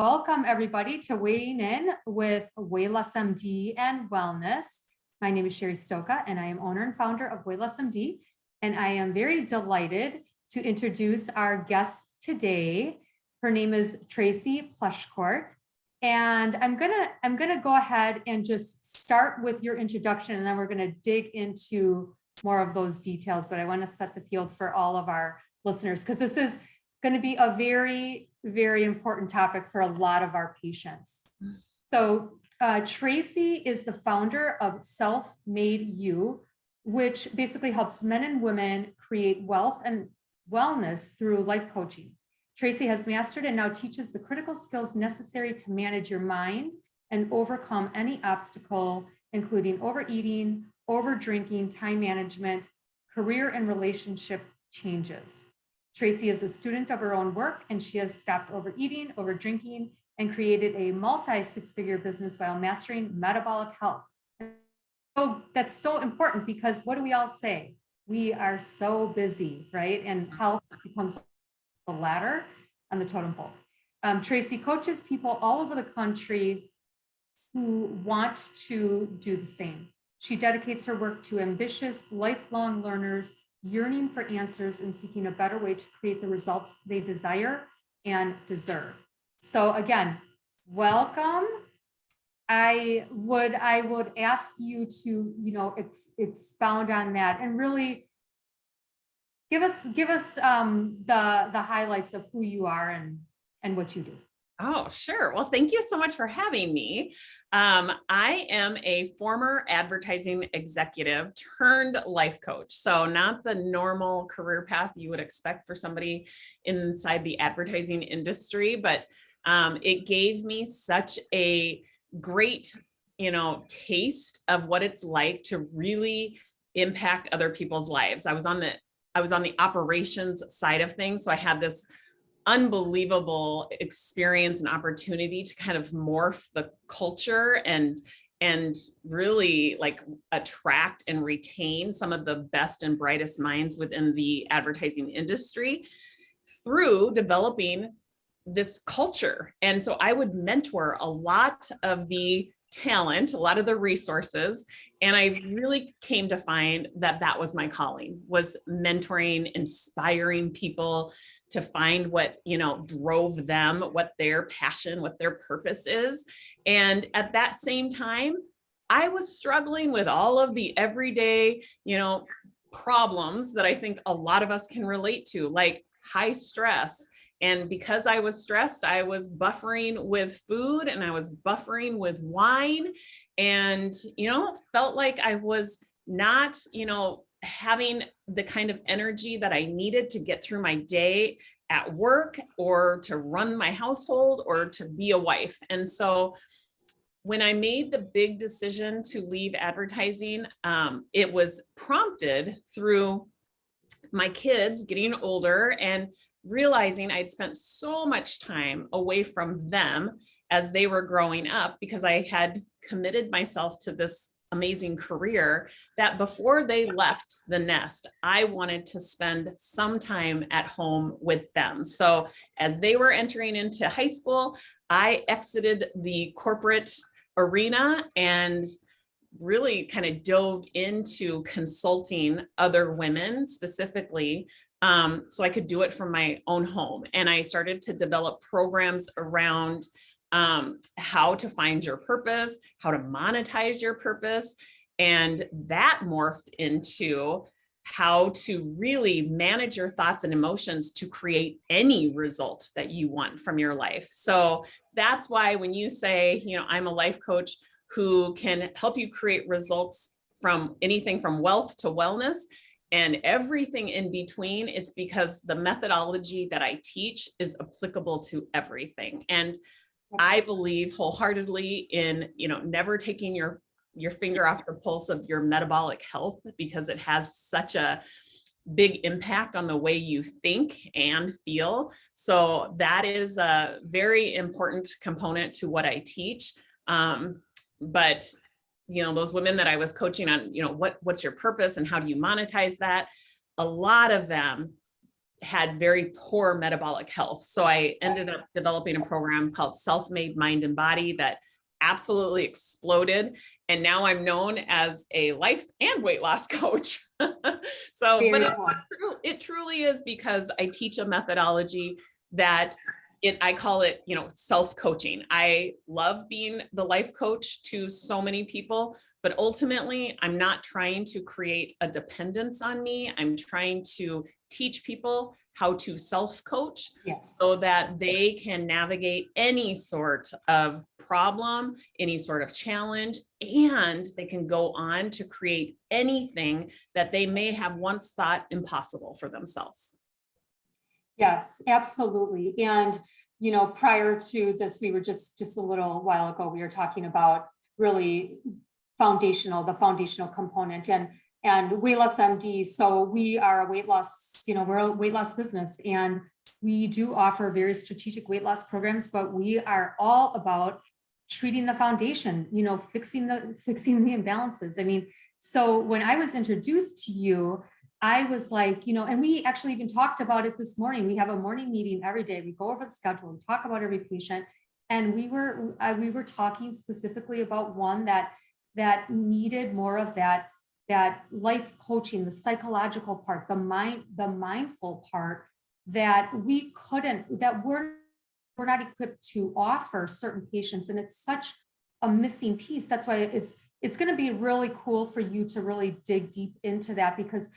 Welcome everybody to Weighing In with Weighless MD and Wellness. My name is Cheri Stoka and I am owner and founder of Weighless MD. And I am very delighted to introduce our guest today. Her name is Tracy Pleschourt. And I'm gonna go ahead and just start with your introduction, and then we're gonna dig into more of those details. But I want to set the field for all of our listeners, because this is going to be a very, very important topic for a lot of our patients. So Tracy is the founder of Self-Made You, which basically helps men and women create wealth and wellness through life coaching. Tracy has mastered and now teaches the critical skills necessary to manage your mind and overcome any obstacle, including overeating, overdrinking, time management, career and relationship changes. Tracy is a student of her own work, and she has stopped overeating, overdrinking, and created a multi-six-figure business while mastering metabolic health. So that's so important, because what do we all say? We are so busy, right? And health becomes the ladder on the totem pole. Tracy coaches people all over the country who want to do the same. She dedicates her work to ambitious, lifelong learners yearning for answers and seeking a better way to create the results they desire and deserve. So again, welcome. I would ask you to, expound on that and really give us the highlights of who you are and what you do. Oh, sure. Well, thank you so much for having me. I am a former advertising executive turned life coach. So not the normal career path you would expect for somebody inside the advertising industry, but it gave me such a great, taste of what it's like to really impact other people's lives. I was on the operations side of things. So I had this unbelievable experience and opportunity to kind of morph the culture and really like attract and retain some of the best and brightest minds within the advertising industry through developing this culture. And so I would mentor a lot of the talent, a lot of the resources. And I really came to find that that was my calling, was mentoring, inspiring people to find what, drove them, what their passion, what their purpose is. And at that same time, I was struggling with all of the everyday, problems that I think a lot of us can relate to, like high stress. And because I was stressed, I was buffering with food and I was buffering with wine and, felt like I was not, having the kind of energy that I needed to get through my day at work or to run my household or to be a wife. And so when I made the big decision to leave advertising, it was prompted through my kids getting older and realizing I'd spent so much time away from them as they were growing up because I had committed myself to this amazing career that before they left the nest, I wanted to spend some time at home with them. So as they were entering into high school, I exited the corporate arena and really kind of dove into consulting other women specifically, so I could do it from my own home. And I started to develop programs around how to find your purpose, how to monetize your purpose. And that morphed into how to really manage your thoughts and emotions to create any result that you want from your life. So that's why when you say, I'm a life coach who can help you create results from anything from wealth to wellness and everything in between, it's because the methodology that I teach is applicable to everything. And I believe wholeheartedly in, never taking your finger off the pulse of your metabolic health, because it has such a big impact on the way you think and feel. So that is a very important component to what I teach. But those women that I was coaching on, what's your purpose and how do you monetize that? A lot of them had very poor metabolic health. So I ended up developing a program called Self-Made Mind and Body that absolutely exploded. And now I'm known as a life and weight loss coach. So, but it truly is because I teach a methodology that I call it, self-coaching. I love being the life coach to so many people, but ultimately I'm not trying to create a dependence on me. I'm trying to teach people how to self-coach so that they can navigate any sort of problem, any sort of challenge, and they can go on to create anything that they may have once thought impossible for themselves. Yes, absolutely. And, prior to this, we were just a little while ago, we were talking about really the foundational component and Weighless MD. So we are a weight loss, we're a weight loss business, and we do offer very strategic weight loss programs, but we are all about treating the foundation, fixing the imbalances. I mean, so when I was introduced to you, I was like, and we actually even talked about it this morning. We have a morning meeting every day. We go over the schedule, we talk about every patient. And we were talking specifically about one that needed more of that life coaching, the psychological part, the mindful part that we're not equipped to offer certain patients. And it's such a missing piece. That's why it's going to be really cool for you to really dig deep into that, because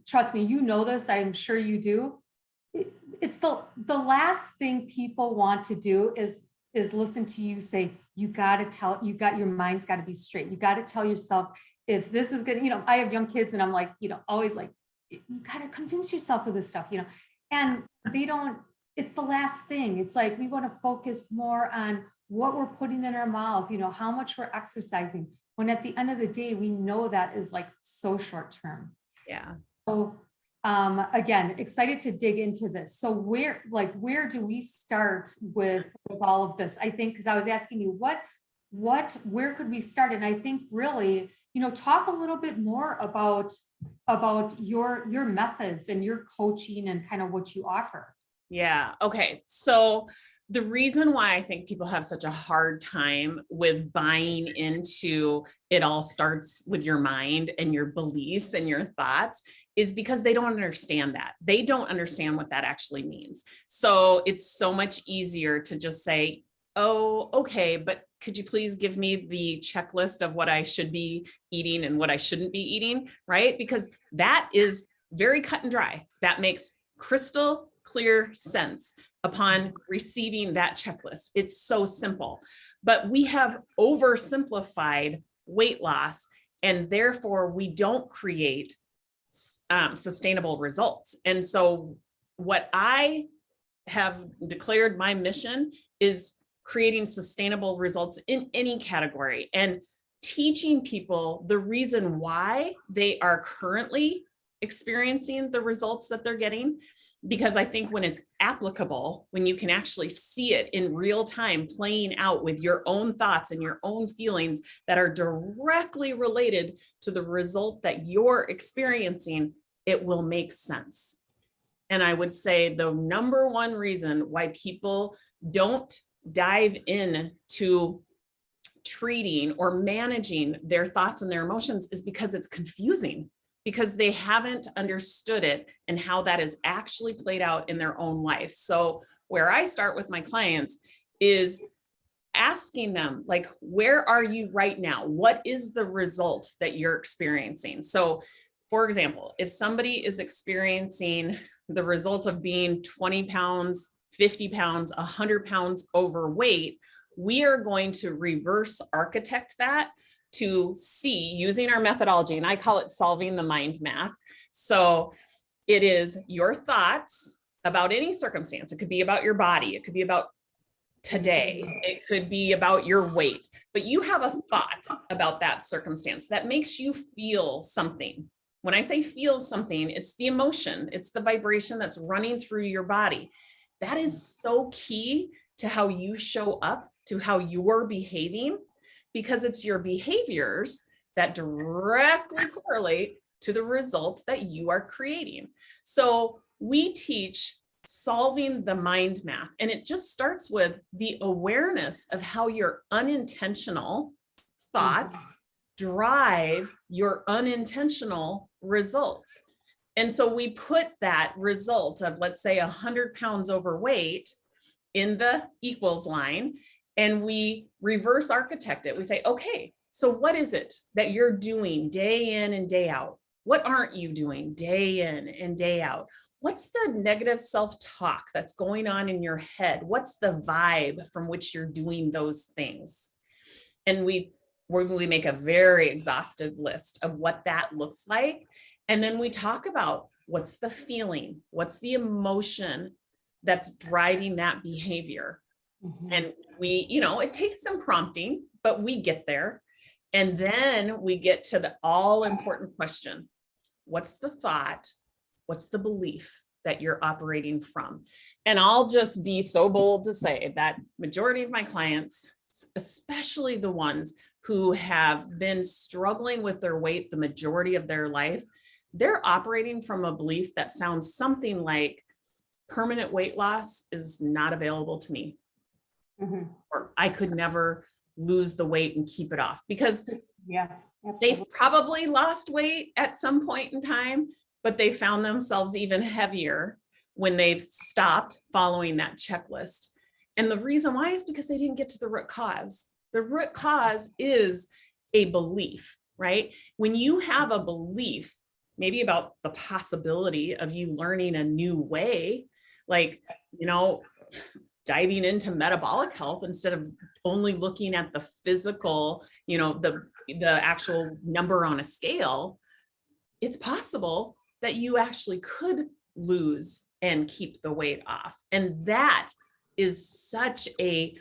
trust me, this, I'm sure you do. It's the last thing people want to do is listen to you say, your mind's got to be straight. You got to tell yourself, if this is good, I have young kids and I'm like, always like, you got to convince yourself of this stuff, and it's the last thing. It's like, we want to focus more on what we're putting in our mouth, how much we're exercising, when at the end of the day, we know that is like so short term. Yeah. So again, excited to dig into this. So where do we start with all of this? I think, because I was asking you where could we start? And I think really, talk a little bit more about your methods and your coaching and kind of what you offer. Yeah. Okay. So the reason why I think people have such a hard time with buying into it all starts with your mind and your beliefs and your thoughts is because they don't understand that. They don't understand what that actually means. So it's so much easier to just say, oh, okay, but could you please give me the checklist of what I should be eating and what I shouldn't be eating, right? Because that is very cut and dry. That makes crystal clear sense upon receiving that checklist. It's so simple, but we have oversimplified weight loss, and therefore we don't create sustainable results. And so what I have declared my mission is creating sustainable results in any category and teaching people the reason why they are currently experiencing the results that they're getting. Because I think when it's applicable, when you can actually see it in real time playing out with your own thoughts and your own feelings that are directly related to the result that you're experiencing, it will make sense. And I would say the number one reason why people don't dive in to treating or managing their thoughts and their emotions is because it's confusing, because they haven't understood it and how that is actually played out in their own life. So where I start with my clients is asking them, like, where are you right now? What is the result that you're experiencing? So for example, if somebody is experiencing the result of being 20 pounds, 50 pounds, 100 pounds overweight, we are going to reverse architect that to see, using our methodology, and I call it solving the mind math. So it is your thoughts about any circumstance. It could be about your body. It could be about today. It could be about your weight, but you have a thought about that circumstance that makes you feel something. When I say feel something, it's the emotion, it's the vibration that's running through your body. That is so key to how you show up, to how you're behaving, because it's your behaviors that directly correlate to the result that you are creating. So we teach solving the mind math. And it just starts with the awareness of how your unintentional thoughts drive your unintentional results. And so we put that result of, let's say, 100 pounds overweight in the equals line, and we reverse architect it. We say, okay, so what is it that you're doing day in and day out? What aren't you doing day in and day out? What's the negative self-talk that's going on in your head? What's the vibe from which you're doing those things? And we make a very exhaustive list of what that looks like. And then we talk about what's the feeling, what's the emotion that's driving that behavior. And we, it takes some prompting, but we get there. And then we get to the all important question. What's the thought? What's the belief that you're operating from? And I'll just be so bold to say that majority of my clients, especially the ones who have been struggling with their weight the majority of their life, they're operating from a belief that sounds something like permanent weight loss is not available to me. Or I could never lose the weight and keep it off, because they've probably lost weight at some point in time, but they found themselves even heavier when they've stopped following that checklist. And the reason why is because they didn't get to the root cause. The root cause is a belief, right? When you have a belief, maybe about the possibility of you learning a new way, like, diving into metabolic health instead of only looking at the physical, the actual number on a scale, it's possible that you actually could lose and keep the weight off. And that is such a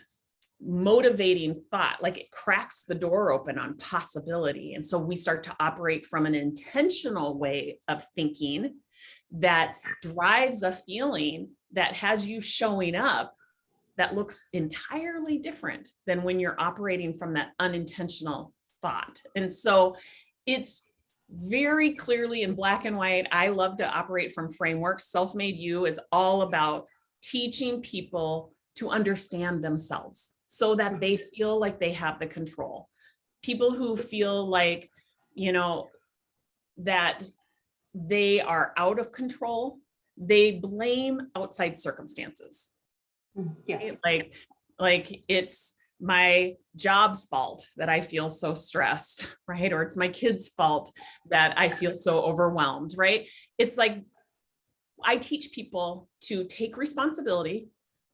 motivating thought, like it cracks the door open on possibility. And so we start to operate from an intentional way of thinking that drives a feeling that has you showing up that looks entirely different than when you're operating from that unintentional thought. And so it's very clearly in black and white. I love to operate from frameworks. Self-Made You is all about teaching people to understand themselves so that they feel like they have the control. People who feel like, that they are out of control, they blame outside circumstances. Yes. Like it's my job's fault that I feel so stressed, right? Or it's my kid's fault that I feel so overwhelmed, right? It's like I teach people to take responsibility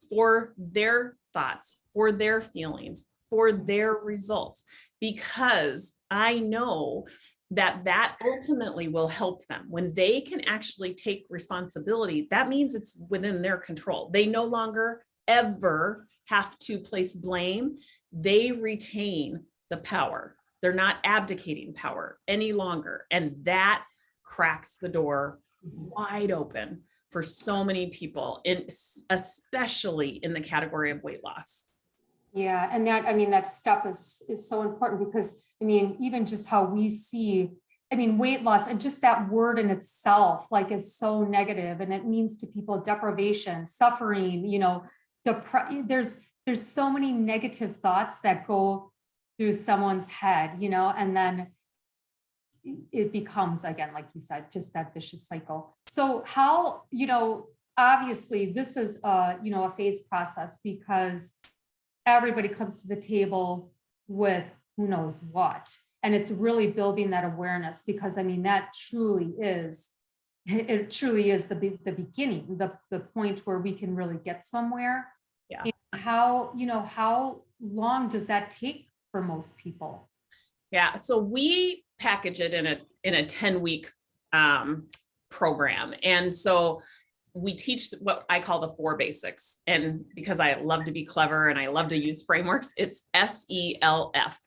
for their thoughts, for their feelings, for their results, because I know that ultimately will help them. When they can actually take responsibility, that means it's within their control. They no longer ever have to place blame. They retain the power. They're not abdicating power any longer. And that cracks the door wide open for so many people, especially in the category of weight loss. Yeah. And that stuff is so important because, even just how we see, weight loss and just that word in itself, is so negative, and it means to people deprivation, suffering, there's so many negative thoughts that go through someone's head, and then it becomes, again, like you said, just that vicious cycle. So how, obviously this is a phased process because everybody comes to the table with who knows what. And it's really building that awareness because that truly is, it truly is the beginning, the point where we can really get somewhere. Yeah. And how long does that take for most people? Yeah. So we package it in a 10-week program. And so we teach what I call the 4 basics. And because I love to be clever and I love to use frameworks, it's SELF.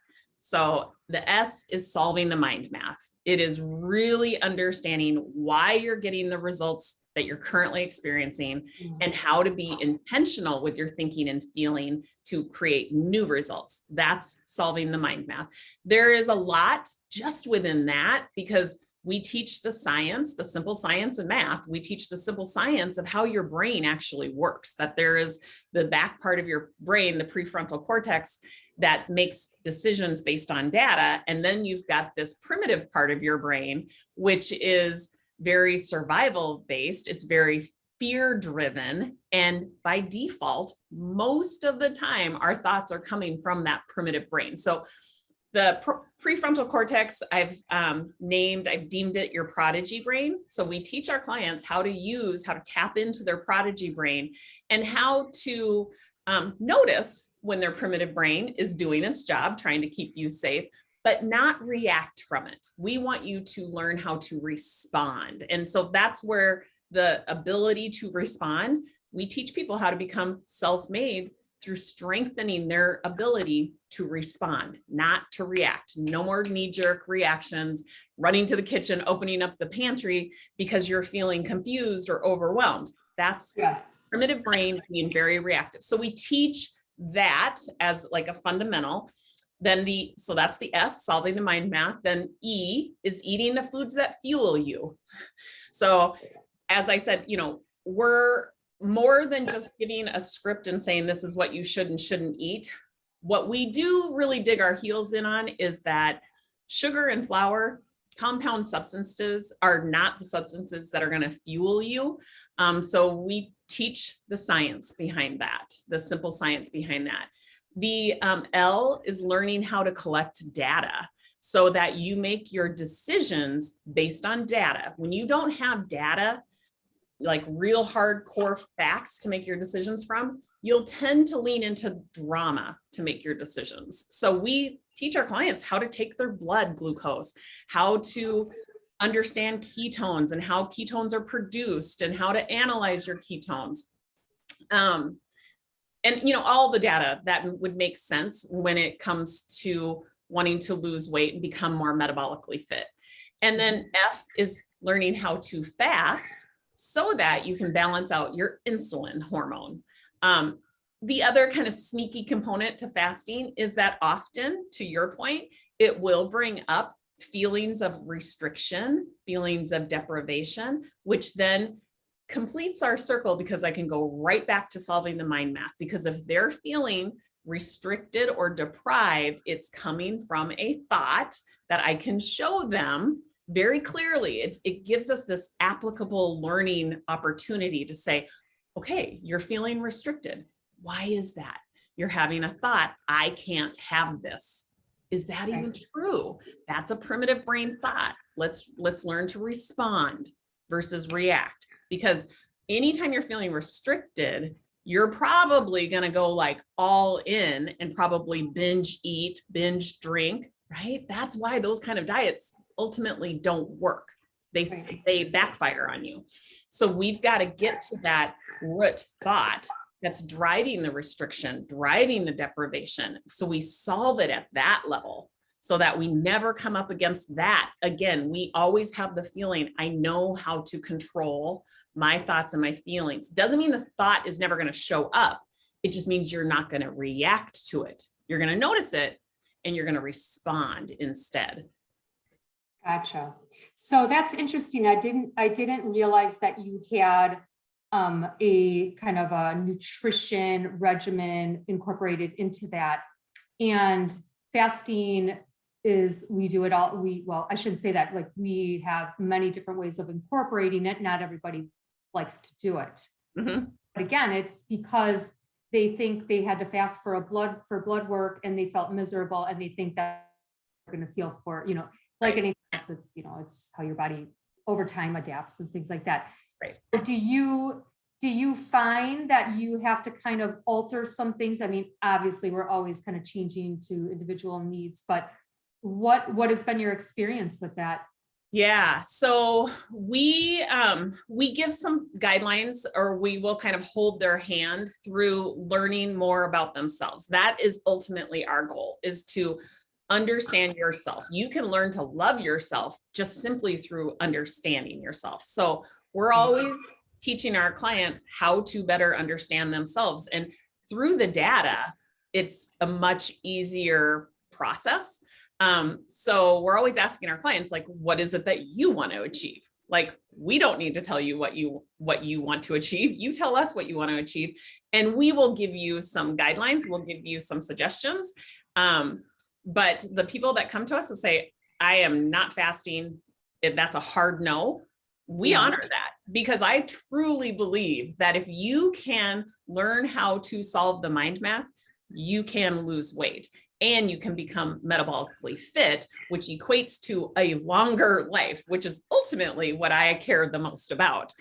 So the S is solving the mind math. It is really understanding why you're getting the results that you're currently experiencing and how to be intentional with your thinking and feeling to create new results. That's solving the mind math. There is a lot just within that because we teach the science, the simple science and math. We teach the simple science of how your brain actually works, that there is the back part of your brain, the prefrontal cortex, that makes decisions based on data. And then you've got this primitive part of your brain, which is very survival based. It's very fear driven. And by default, most of the time, our thoughts are coming from that primitive brain. So the prefrontal cortex, I've deemed it your prodigy brain. So we teach our clients how to tap into their prodigy brain and how to notice when their primitive brain is doing its job, trying to keep you safe, but not react from it. We want you to learn how to respond. And so that's where the ability to respond, we teach people how to become self-made through strengthening their ability to respond, not to react. No more knee-jerk reactions, running to the kitchen, opening up the pantry because you're feeling confused or overwhelmed. That's primitive brain being very reactive. So we teach that as like a fundamental. Then so that's the S, solving the mind math. Then E is eating the foods that fuel you. So as I said, we're more than just giving a script and saying this is what you should and shouldn't eat. What we do really dig our heels in on is that sugar and flour, compound substances, are not the substances that are going to fuel you. So we teach the science behind that, the simple science behind that. The L is learning how to collect data so that you make your decisions based on data. When you don't have data, like real hardcore facts to make your decisions from, you'll tend to lean into drama to make your decisions. So we teach our clients how to take their blood glucose, how to understand ketones and how ketones are produced and how to analyze your ketones. And all the data that would make sense when it comes to wanting to lose weight and become more metabolically fit. And then F is learning how to fast so that you can balance out your insulin hormone. The other kind of sneaky component to fasting is that often, to your point, it will bring up feelings of restriction, feelings of deprivation, which then completes our circle because I can go right back to solving the mind math. Because if they're feeling restricted or deprived, it's coming from a thought that I can show them very clearly. It gives us this applicable learning opportunity to say, okay, you're feeling restricted. Why is that? You're having a thought, I can't have this. Is that even true? That's a primitive brain thought. Let's learn to respond versus react. Because anytime you're feeling restricted, you're probably going to go like all in and probably binge eat, binge drink, right? That's why those kind of diets ultimately don't work. They backfire on you. So we've got to get to that root thought that's driving the restriction, driving the deprivation. So we solve it at that level so that we never come up against that. Again, we always have the feeling, I know how to control my thoughts and my feelings. Doesn't mean the thought is never going to show up. It just means you're not going to react to it. You're going to notice it and you're going to respond instead. Gotcha. So that's interesting. I didn't realize that you had a kind of a nutrition regimen incorporated into that. And fasting is, we do it all. Well, I shouldn't say that, like we have many different ways of incorporating it. Not everybody likes to do it. Mm-hmm. But again, it's because they think they had to fast for blood work and they felt miserable and they think that they're going to feel for, like anything else, it's, it's how your body over time adapts and things like that. Right. So do you find that you have to kind of alter some things? I mean, obviously we're always kind of changing to individual needs, but what has been your experience with that? Yeah, so we give some guidelines, or we will kind of hold their hand through learning more about themselves. That is ultimately our goal, is to understand yourself. You can learn to love yourself just simply through understanding yourself. So we're always teaching our clients how to better understand themselves. And through the data, it's a much easier process. So we're always asking our clients, like, what is it that you want to achieve? Like, we don't need to tell you what you want to achieve. You tell us what you want to achieve, and we will give you some guidelines. We'll give you some suggestions. But the people that come to us and say, I am not fasting, that's a hard no. We honor that, because I truly believe that if you can learn how to solve the mind math, you can lose weight and you can become metabolically fit, which equates to a longer life, which is ultimately what I care the most about.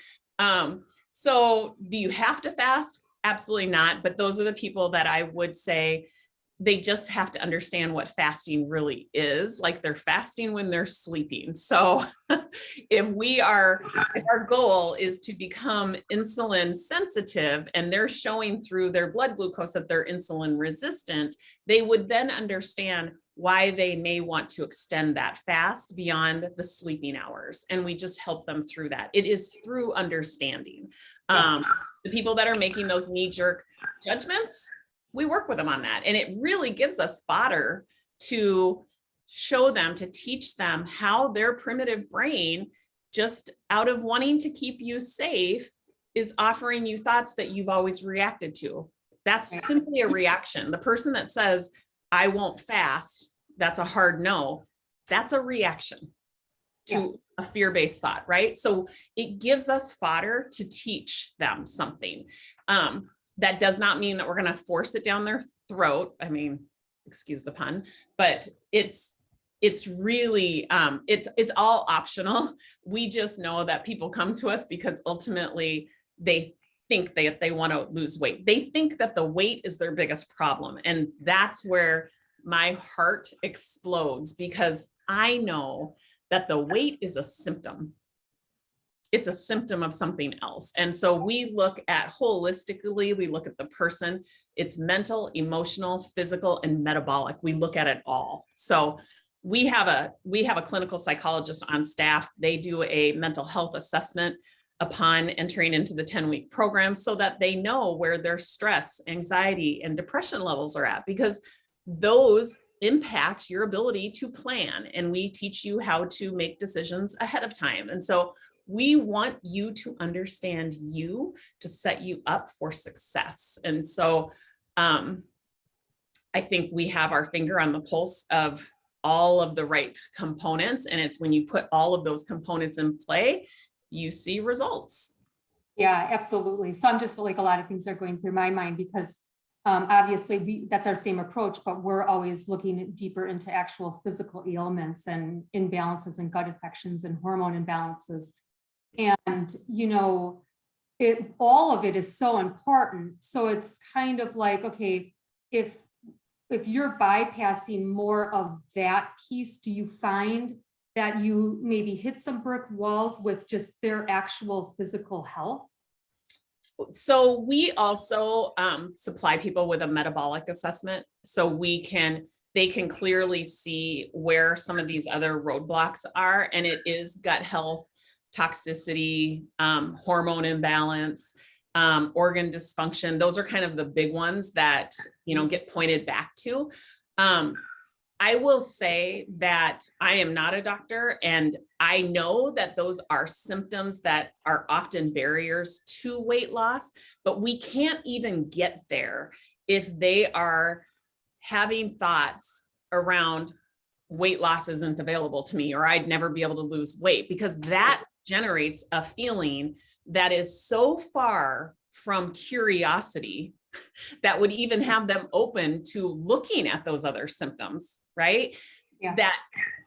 So do you have to fast? Absolutely not. But those are the people that I would say they just have to understand what fasting really is. Like, they're fasting when they're sleeping. So if our goal is to become insulin sensitive and they're showing through their blood glucose that they're insulin resistant, they would then understand why they may want to extend that fast beyond the sleeping hours. And we just help them through that. It is through understanding. The people that are making those knee-jerk judgments, we work with them on that. And it really gives us fodder to show them, to teach them how their primitive brain, just out of wanting to keep you safe, is offering you thoughts that you've always reacted to. That's simply a reaction. The person that says, I won't fast, that's a hard no, that's a reaction to a fear-based thought, right? So it gives us fodder to teach them something. That does not mean that we're going to force it down their throat. I mean, excuse the pun, but it's really, it's all optional. We just know that people come to us because ultimately they think they want to lose weight. They think that the weight is their biggest problem. And that's where my heart explodes, because I know that the weight is a symptom. It's a symptom of something else. And so we look at holistically, we look at the person. It's mental, emotional, physical, and metabolic. We look at it all. So we have a clinical psychologist on staff. They do a mental health assessment upon entering into the 10-week program, so that they know where their stress, anxiety, and depression levels are at, because those impact your ability to plan. And we teach you how to make decisions ahead of time. And so we want you to understand you, to set you up for success. And so I think we have our finger on the pulse of all of the right components. And it's when you put all of those components in play, you see results. Yeah, absolutely. So I'm just like, a lot of things are going through my mind, because obviously that's our same approach, but we're always looking deeper into actual physical ailments and imbalances and gut infections and hormone imbalances. And, all of it is so important. So it's kind of like, okay, if you're bypassing more of that piece, do you find that you maybe hit some brick walls with just their actual physical health? So we also supply people with a metabolic assessment, so they can clearly see where some of these other roadblocks are. And it is gut health, toxicity, hormone imbalance, organ dysfunction. Those are kind of the big ones that, get pointed back to. I will say that I am not a doctor, and I know that those are symptoms that are often barriers to weight loss, but we can't even get there if they are having thoughts around weight loss isn't available to me, or I'd never be able to lose weight, because that generates a feeling that is so far from curiosity that would even have them open to looking at those other symptoms, right? Yeah. That,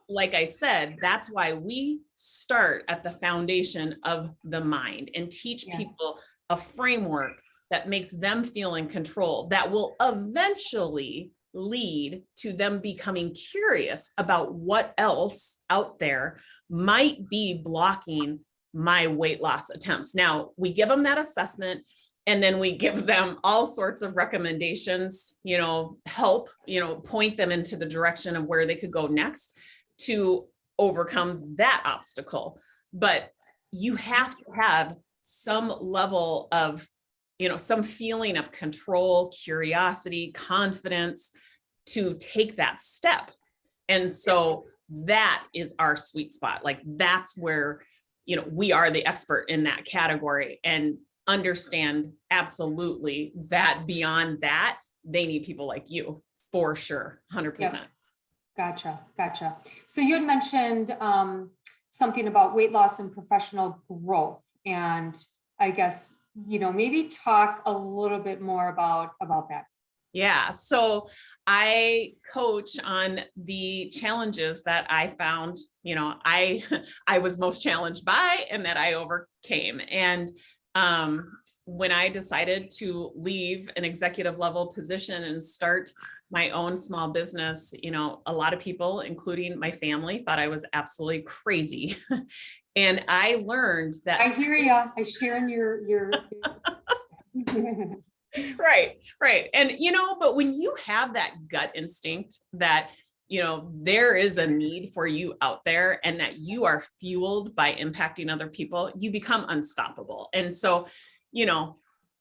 like I said, that's why we start at the foundation of the mind and teach people a framework that makes them feel in control, that will eventually lead to them becoming curious about what else out there might be blocking my weight loss attempts. Now, we give them that assessment, and then we give them all sorts of recommendations, help, point them into the direction of where they could go next to overcome that obstacle. But you have to have some level of, some feeling of control, curiosity, confidence to take that step. And so that is our sweet spot. Like that's where, we are the expert in that category, and understand absolutely that beyond that, they need people like you for sure. 100%. Yep. Gotcha. So you had mentioned something about weight loss and professional growth. And I guess, maybe talk a little bit more about that. Yeah. So I coach on the challenges that I found, I was most challenged by and that I overcame. And when I decided to leave an executive level position and start my own small business, a lot of people, including my family, thought I was absolutely crazy. And I learned that I hear you. I share in your Right. And, but when you have that gut instinct that, there is a need for you out there and that you are fueled by impacting other people, you become unstoppable. And so,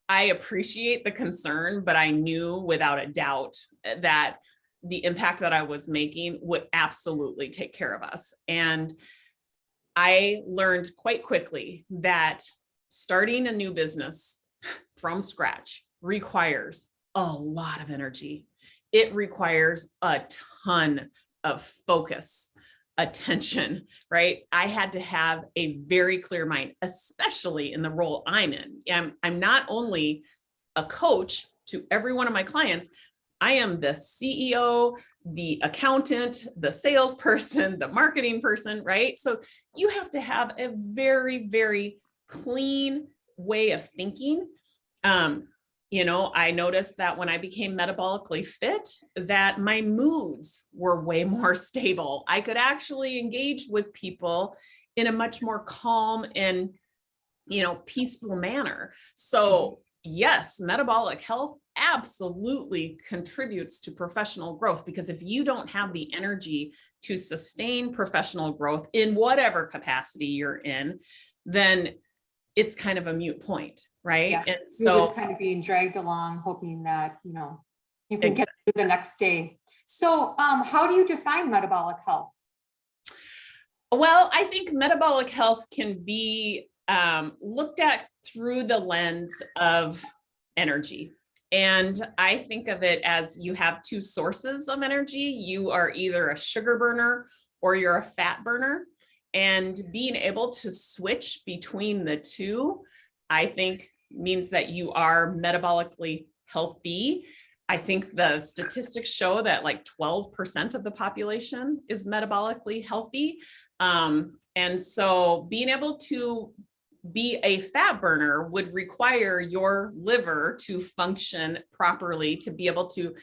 I appreciate the concern, but I knew without a doubt that the impact that I was making would absolutely take care of us. And I learned quite quickly that starting a new business from scratch requires a lot of energy. It requires a ton of focus, attention, right? I had to have a very clear mind, especially in the role I'm in. I'm not only a coach to every one of my clients, I am the CEO, the accountant, the salesperson, the marketing person, right? So you have to have a very, very clean way of thinking. I noticed that when I became metabolically fit, that my moods were way more stable. I could actually engage with people in a much more calm and, peaceful manner. So yes, metabolic health absolutely contributes to professional growth, because if you don't have the energy to sustain professional growth in whatever capacity you're in, then it's kind of a moot point, right? Yeah. And You're so just kind of being dragged along, hoping that, you can get through the next day. So how do you define metabolic health? well, I think metabolic health can be looked at through the lens of energy. And I think of it as you have two sources of energy. You are either a sugar burner or you're a fat burner. And being able to switch between the two, I think, means that you are metabolically healthy. I think the statistics show that like 12% of the population is metabolically healthy. And so being able to be a fat burner would require your liver to function properly, to be able to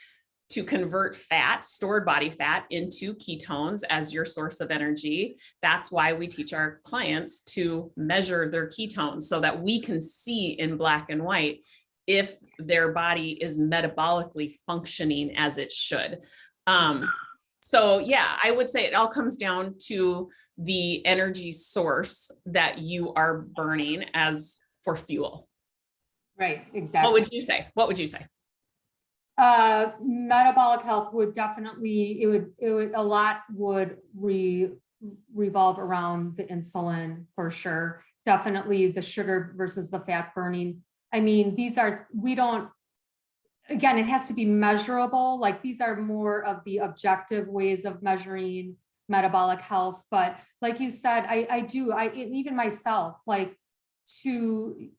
convert fat, stored body fat, into ketones as your source of energy. That's why we teach our clients to measure their ketones so that we can see in black and white if their body is metabolically functioning as it should. So yeah, I would say it all comes down to the energy source that you are burning as for fuel. Right, exactly. What would you say? Metabolic health would definitely, a lot would revolve around the insulin for sure. Definitely the sugar versus the fat burning. I mean, again, it has to be measurable. Like these are more of the objective ways of measuring metabolic health. But like you said, even myself, like to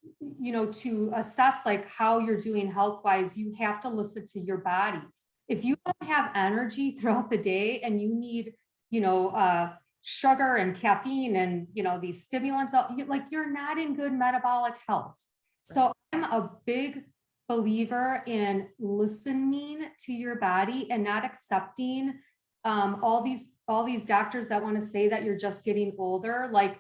assess like how you're doing health wise, you have to listen to your body. If you don't have energy throughout the day and you need, sugar and caffeine and, these stimulants, like you're not in good metabolic health. So I'm a big believer in listening to your body and not accepting all these doctors that want to say that you're just getting older. Like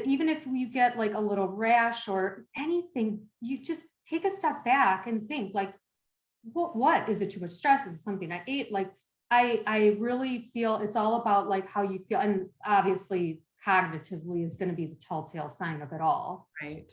even if you get like a little rash or anything, you just take a step back and think like, what is it? Too much stress? Is it something I ate? Like I really feel it's all about like how you feel, and obviously cognitively is going to be the telltale sign of it all. Right.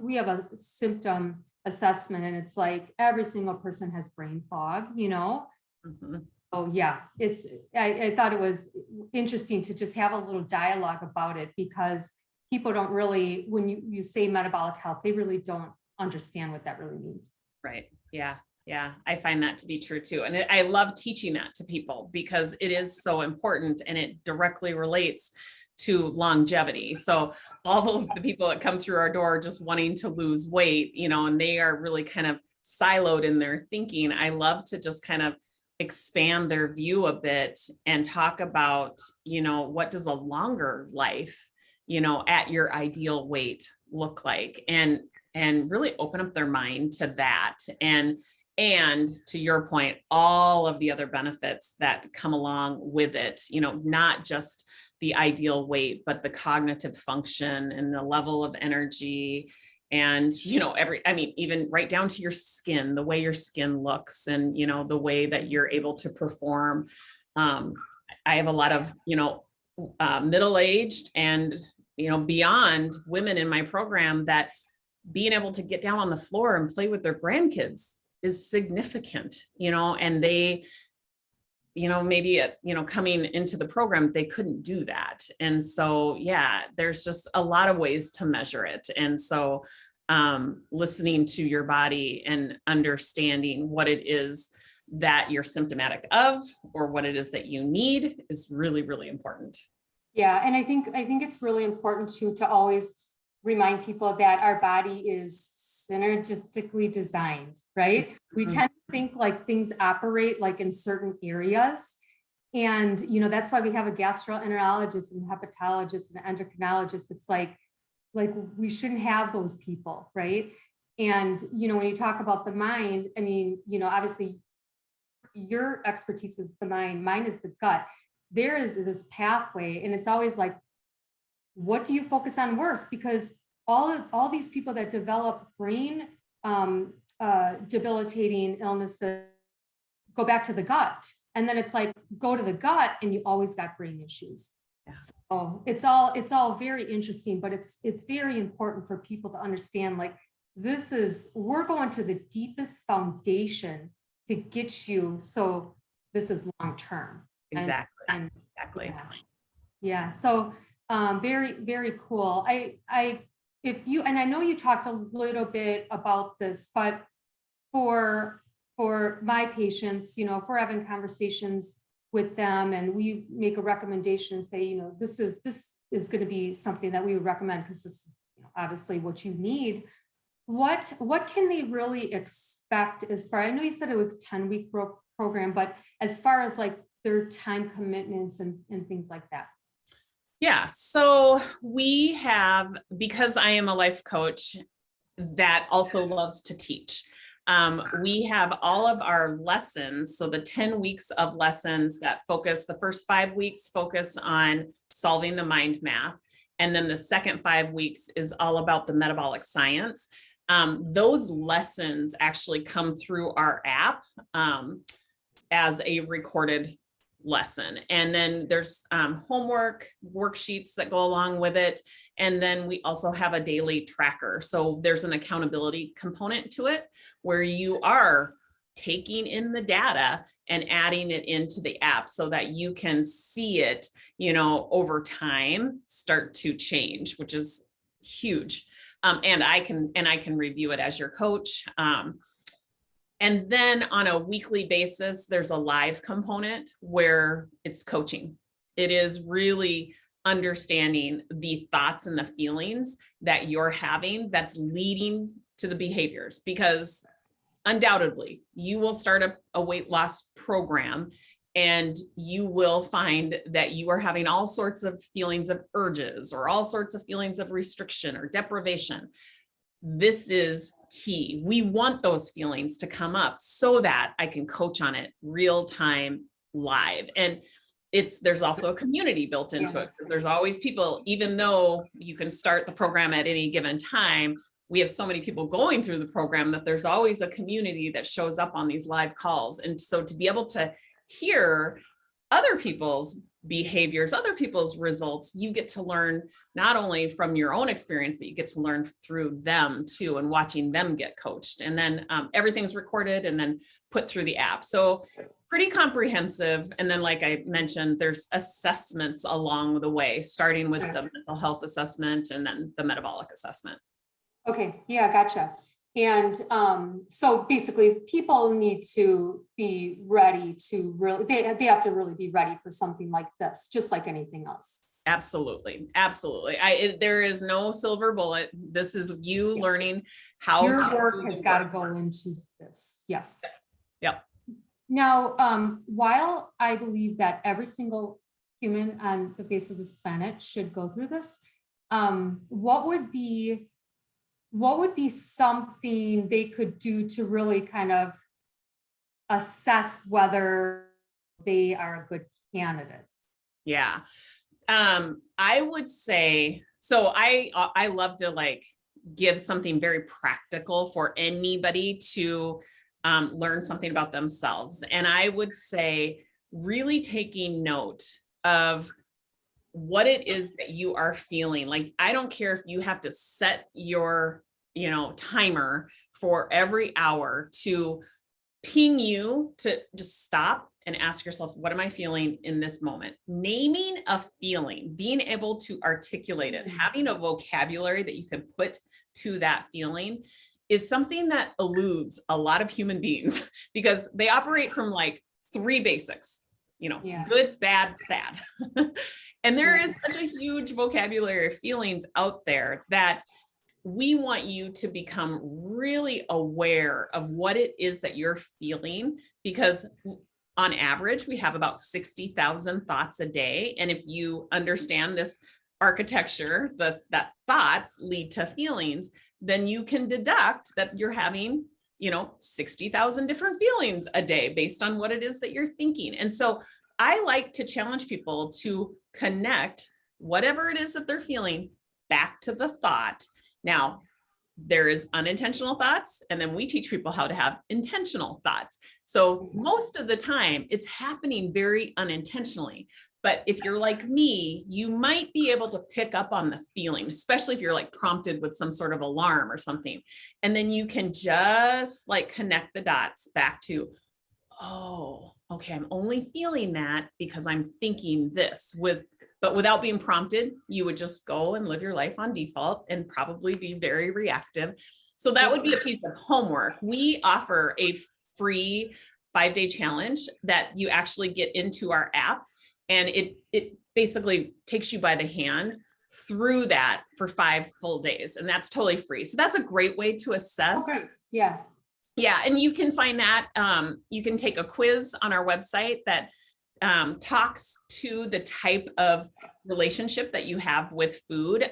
We have a symptom assessment, and it's like every single person has brain fog, Mm-hmm. Oh yeah, I thought it was interesting to just have a little dialogue about it, because people don't really, when you say metabolic health, they really don't understand what that really means. Right. Yeah. Yeah. I find that to be true too. And I love teaching that to people because it is so important and it directly relates to longevity. So all of the people that come through our door just wanting to lose weight, and they are really kind of siloed in their thinking. I love to just kind of expand their view a bit and talk about, what does a longer life, at your ideal weight look like, and really open up their mind to that. And to your point, all of the other benefits that come along with it, not just the ideal weight, but the cognitive function and the level of energy and, even right down to your skin, the way your skin looks and, the way that you're able to perform. I have a lot of, middle-aged and, beyond women in my program that being able to get down on the floor and play with their grandkids is significant, and they, maybe, coming into the program, they couldn't do that. And so, yeah, there's just a lot of ways to measure it. And so, listening to your body and understanding what it is that you're symptomatic of or what it is that you need is really, really important. Yeah. And I think it's really important to always remind people that our body is synergistically designed, right? We tend to think like things operate like in certain areas. And, that's why we have a gastroenterologist and hepatologist and endocrinologist. It's like we shouldn't have those people, right? And, when you talk about the mind, obviously your expertise is the mind, mine is the gut. There is this pathway, and it's always like, what do you focus on worse? Because all these people that develop brain debilitating illnesses go back to the gut. And then it's like, go to the gut and you always got brain issues. Yeah. So it's all very interesting, but it's very important for people to understand, like, we're going to the deepest foundation to get you. So this is long-term. Exactly. Exactly. Yeah. So very, very cool. I know you talked a little bit about this, but for my patients, if we're having conversations with them and we make a recommendation and say, this is going to be something that we would recommend because this is obviously what you need. What can they really expect as far, I know you said it was a 10-week program, but as far as like their time commitments and things like that? Yeah. So we have, because I am a life coach that also loves to teach, we have all of our lessons. So the 10 weeks of lessons that focus, the first 5 weeks focus on solving the mind math. And then the second 5 weeks is all about the metabolic science. Those lessons actually come through our app as a recorded lesson. And then there's homework worksheets that go along with it. And then we also have a daily tracker. So there's an accountability component to it where you are taking in the data and adding it into the app so that you can see it, over time start to change, which is huge. And I can review it as your coach. And then on a weekly basis, there's a live component where it's coaching. It is really understanding the thoughts and the feelings that you're having that's leading to the behaviors, because undoubtedly you will start a weight loss program and you will find that you are having all sorts of feelings of urges or all sorts of feelings of restriction or deprivation. This is key. We want those feelings to come up so that I can coach on it real time, live. And there's also a community built into it, because there's always people, even though you can start the program at any given time, we have so many people going through the program that there's always a community that shows up on these live calls. And so to be able to hear other people's behaviors, other people's results, you get to learn not only from your own experience, but you get to learn through them too, and watching them get coached. And then everything's recorded and then put through the app. So pretty comprehensive. And then, like I mentioned, there's assessments along the way, starting with the mental health assessment and then the metabolic assessment. Okay. Yeah. Gotcha. And so basically people need to be ready to really, they have to really be ready for something like this, just like anything else. Absolutely. Absolutely. There is no silver bullet. This is you learning how your to work has got to go into this. Yes. Yep. Now, while I believe that every single human on the face of this planet should go through this, what would be something they could do to really kind of assess whether they are a good candidate? Yeah. I would say, so I love to like give something very practical for anybody to learn something about themselves. And I would say really taking note of what it is that you are feeling. Like, I don't care if you have to set your, timer for every hour to ping you to just stop and ask yourself, what am I feeling in this moment? Naming a feeling, being able to articulate it, having a vocabulary that you can put to that feeling is something that eludes a lot of human beings because they operate from like three basics, good, bad, sad. And there is such a huge vocabulary of feelings out there that we want you to become really aware of what it is that you're feeling, because on average, we have about 60,000 thoughts a day. And if you understand this architecture, that thoughts lead to feelings, then you can deduct that you're having, 60,000 different feelings a day based on what it is that you're thinking. And so I like to challenge people to connect whatever it is that they're feeling back to the thought. Now, there is unintentional thoughts, and then we teach people how to have intentional thoughts. So most of the time it's happening very unintentionally. But if you're like me, you might be able to pick up on the feeling, especially if you're like prompted with some sort of alarm or something. And then you can just like connect the dots back to, oh, okay, I'm only feeling that because I'm thinking this. But without being prompted, you would just go and live your life on default and probably be very reactive. So that would be a piece of homework. We offer a free 5-day challenge that you actually get into our app. And it basically takes you by the hand through that for 5 full days. And that's totally free. So that's a great way to assess. Okay. Yeah. Yeah. And you can find that, you can take a quiz on our website that talks to the type of relationship that you have with food,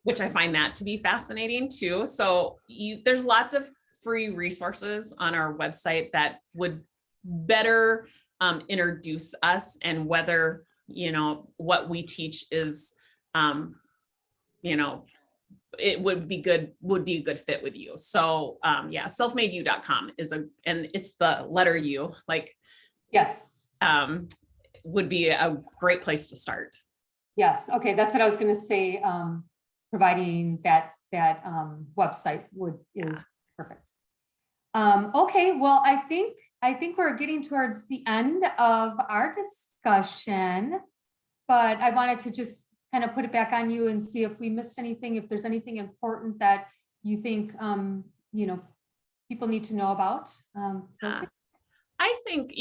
which I find that to be fascinating too. So there's lots of free resources on our website that would better introduce us and whether, what we teach is, it would be a good fit with you. So selfmadeyou.com and it's the letter U, like, yes. Would be a great place to start. Yes. Okay. That's what I was going to say. Providing that website is perfect. Okay. Well, I think we're getting towards the end of our discussion, but I wanted to just kind of put it back on you and see if we missed anything, if there's anything important that you think, people need to know about. I think,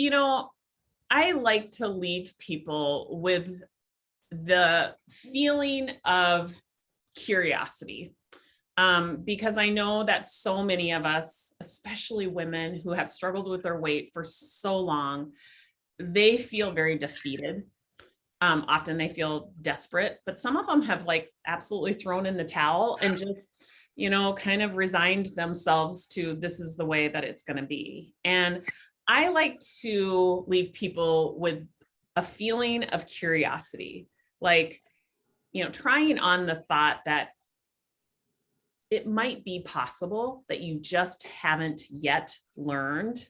I like to leave people with the feeling of curiosity, because I know that so many of us, especially women who have struggled with their weight for so long, they feel very defeated. Often they feel desperate, but some of them have like absolutely thrown in the towel and just, kind of resigned themselves to this is the way that it's going to be. And I like to leave people with a feeling of curiosity, like, trying on the thought that it might be possible that you just haven't yet learned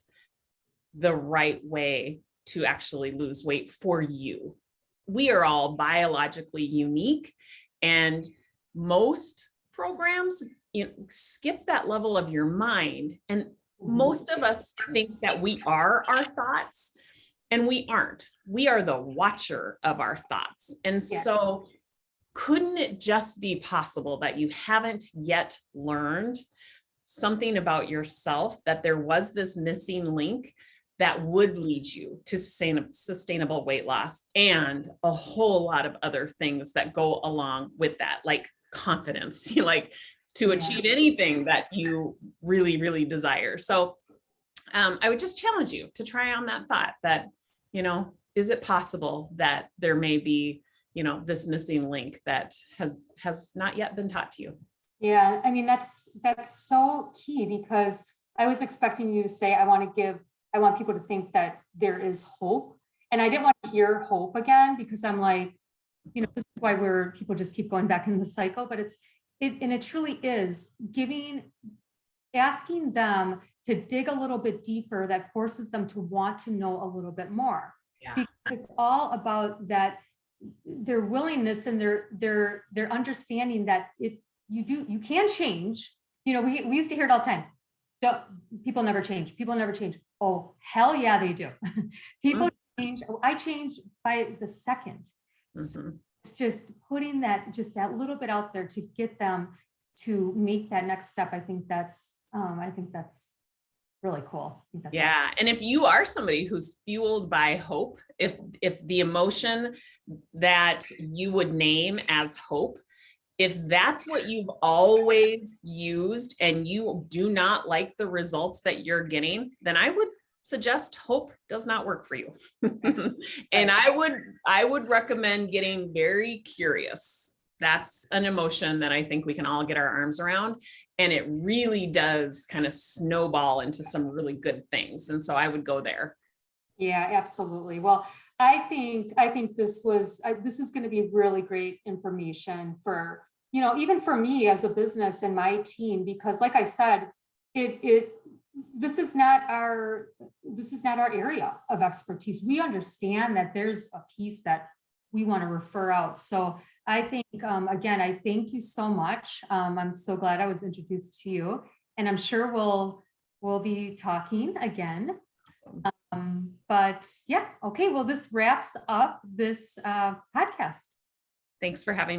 the right way to actually lose weight for you. we are all biologically unique, and most programs, skip that level of your mind. And most of us think that we are our thoughts, and we aren't. We are the watcher of our thoughts. And Yes. so couldn't it just be possible that you haven't yet learned something about yourself, that there was this missing link that would lead you to sustainable weight loss and a whole lot of other things that go along with that, like confidence, like to achieve anything that you really, really desire. So I would just challenge you to try on that thought that, is it possible that there may be, this missing link that has not yet been taught to you? Yeah, I mean, that's so key, because I was expecting you to say, I want people to think that there is hope. And I didn't want to hear hope again, because I'm like, this is why people just keep going back in the cycle. But it truly is asking them to dig a little bit deeper, that forces them to want to know a little bit more. Yeah. Because it's all about that, their willingness and their understanding that you can change. We used to hear it all the time. People never change. People never change. Oh, hell yeah, they do. People change. I change by the second. So it's just putting that little bit out there to get them to make that next step. I think that's really cool. Yeah. Awesome. And if you are somebody who's fueled by hope, if the emotion that you would name as hope, if that's what you've always used and you do not like the results that you're getting, then I would suggest hope does not work for you. And I would recommend getting very curious. That's an emotion that I think we can all get our arms around. And it really does kind of snowball into some really good things. And so I would go there. Yeah, absolutely. Well, I think this is going to be really great information for, even for me as a business and my team, because like I said, this is not our area of expertise. We understand that there's a piece that we want to refer out. So I think, again, I thank you so much. I'm so glad I was introduced to you, and I'm sure we'll be talking again. Awesome. But yeah, okay. Well, this wraps up this podcast. Thanks for having me.